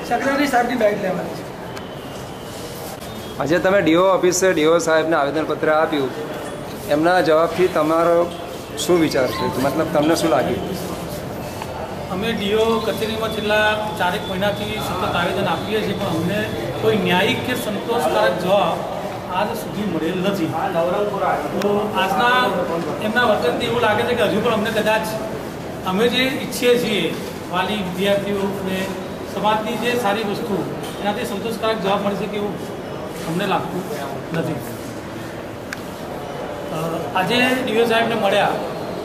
Secretary સાહેબની bike લેવાની છે। આજે તમે ડીઓ ઓફિસે ડીઓ સાહેબને આવેદનપત્ર આપ્યું, એમના જવાબથી તમારો શું વિચાર છે? મતલબ તમને શું લાગ્યું? અમે ડીઓ કચેરીમાં છેલ્લા 4 મહિનાથી સતત આવેદન આપીએ છીએ, પણ અમને કોઈ ન્યાયિક કે સંતોષકારક જવાબ આજ સુધી મળેલ નથી। તો આજના એમના વર્તનથી એવું લાગે છે કે હજુ પણ અમને કદાચ અમે જે ઈચ્છીએ છીએ વાલી વિદ્યાર્થીઓ અને સમાજની જે સારી વસ્તુ એનાથી સંતોષકારક જવાબ મળી શકે એવું અમને લાગતું નથી। આજે ડીઓ સાહેબને મળ્યા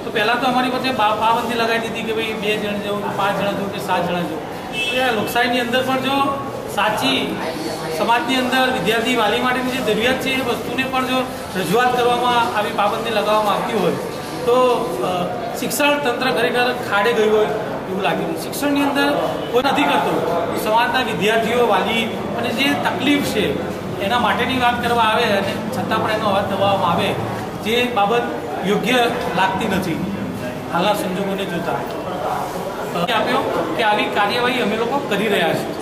તો પહેલાં તો અમારી વચ્ચે પાબંદી લગાવી દીધી કે ભાઈ 2 જણ જવું, 5 જણા જવું કે 7 જણા જવું। તો એ લોકશાહીની અંદર પણ જો સાચી સમાજની અંદર વિદ્યાર્થી વાલી માટેની જે જરૂરિયાત છે એ વસ્તુને પણ જો રજૂઆત કરવામાં આવી પાબંદી લગાવવામાં આવતી હોય તો શિક્ષણ તંત્ર ખરેખર ખાડે ગયું હોય એવું લાગ્યું। શિક્ષણની અંદર કોઈ નથી કરતો, સમાજના વિદ્યાર્થીઓ વાલી અને જે તકલીફ છે એના માટેની વાત કરવા આવે અને છતાં પણ એનો અવાજ દબાવવામાં આવે, જે બાબત યોગ્ય લાગતી નથી હાલના સંજોગોને જોતા। આપ્યો કે આવી કાર્યવાહી અમે લોકો કરી રહ્યા છીએ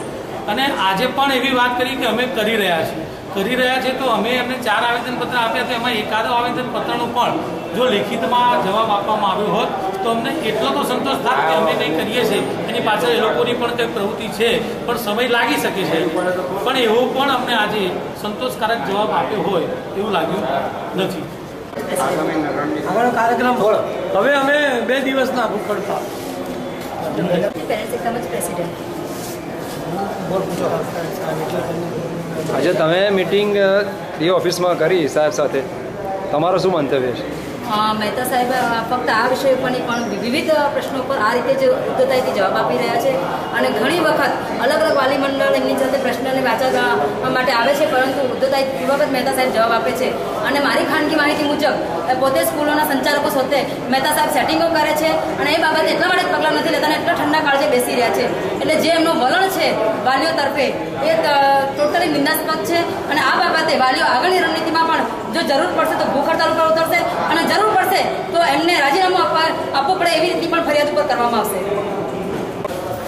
અને આજે પણ એવી વાત કરી કે અમે કરી રહ્યા છીએ। તો અમે એમને 4 આવેદનપત્ર આપ્યા, તો એમાં એકાદો આવેદનપત્રનો પણ જો લેખિતમાં જવાબ આપવામાં આવ્યો હોત તો અમને એટલો તો સંતોષ થાય કે અમે કંઈ કરીએ છીએ, એની પાછળ એ લોકોની પણ કંઈક પ્રવૃત્તિ છે, પણ સમય લાગી શકે છે, પણ એવો પણ અમને આજે સંતોષકારક જવાબ આપ્યો હોય એવું લાગ્યું નથી। આગળનો કાર્યક્રમ હવે અમે 2 દિવસના ભૂખ હડતાલ। આજે તમે મિટિંગ ડીઓ ઓફિસમાં કરી સાહેબ સાથે, તમારો શું મંતવ્ય છે? મહેતા સાહેબ ફક્ત આ વિષય પર નહીં પણ વિવિધ પ્રશ્નો પર આ રીતે જ ઉદ્ધતાઈથી જવાબ આપી રહ્યા છે અને ઘણી વખત અલગ અલગ વાલી મંડળ એમની સાથે પ્રશ્નને વાંચવા માટે આવે છે, પરંતુ ઉદ્ધતાઈપૂર્વક જ મહેતા સાહેબ જવાબ આપે છે। અને મારી ખાનગી માહિતી મુજબ પોતે સ્કૂલોના સંચાલકો સાથે મહેતા સાહેબ સેટિંગો કરે છે અને એ બાબતે એટલા માટે પગલાં નથી લેતા અને એટલા ઠંડા કાળજે બેસી રહ્યા છે। એટલે જે એમનો વલણ છે વાલીઓ તરફે એ ટોટલી નિંદાસ્પદ છે અને આ બાબતે વાલીઓ આગળની રણનીતિમાં પણ જો જરૂર પડશે તો ભૂખ હડતાલ ઉપર ઉતરશે અને જરૂર પડશે તો એમને રાજીનામું આપવું પડે એવી રીતની પણ ફરિયાદ ઉપર કરવામાં આવશે।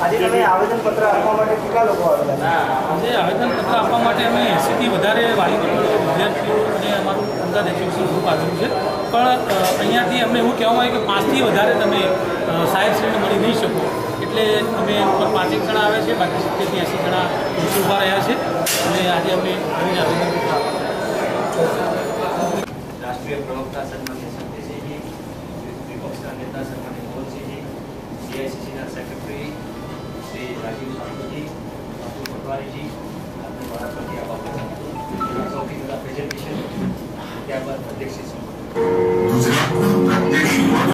આજે તમે આવેદનપત્ર આપવા માટે કેટલા લોકો આવેલા? આજે આવેદનપત્ર આપવા માટે અમે 80થી વધારે વાલી મંડળો, વિદ્યાર્થીઓ અને અમારું અમદાવાદ એજ્યુકેશન ગ્રુપ આવેલું છે, પણ અહીંયાથી અમને એવું કહેવામાં આવે કે 5થી વધારે તમે સાહેબશ્રીને મળી નહીં શકો, એટલે અમે ઉપર 5 જણા આવ્યા છે, બાકી 70થી 80 જણા નીચે ઊભા રહ્યા છે અને આજે અમે આવેદનપત્ર राष्ट्रीय प्रवक्ता सन्मान्य संजयसिंहजी, विपक्षના नेता सन्मान्य मोहनसिंहजी, सीआईसीसीના सेक्रेटरी श्री राजीव साहूजी, अतुल पटवारीजी, आपने द्वारा प्रति आप सौથી પહેલા પ્રેઝન્ટેશન, ત્યારબાદ અધ્યક્ષ